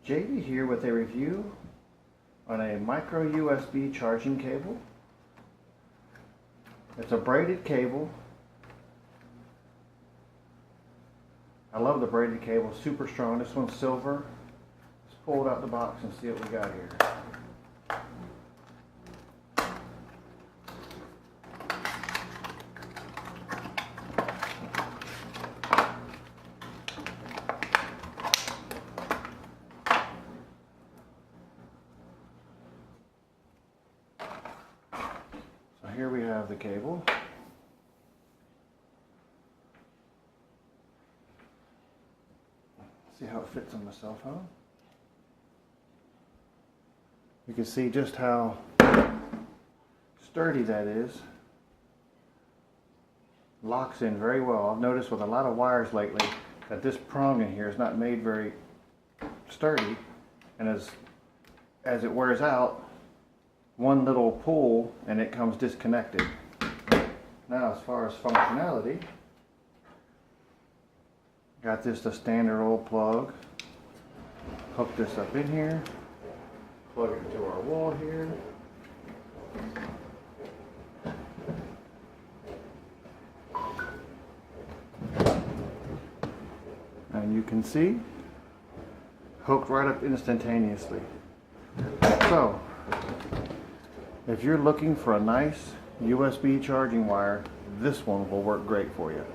JD here with a review on a micro USB charging cable. It's a braided cable. I love the braided cable, super strong. This one's silver. Let's pull it out the box and see what we got here. So here we have the cable. See how it fits on the cell phone. You can see just how sturdy that is. Locks in very well. I've noticed with a lot of wires lately that this prong in here is not made very sturdy, and as it wears out, one little pull and it comes disconnected. Now, as far as functionality, got this the standard old plug. Hook this up in here. Plug it into our wall here. And you can see, hooked right up instantaneously. So, if you're looking for a nice USB charging wire, this one will work great for you.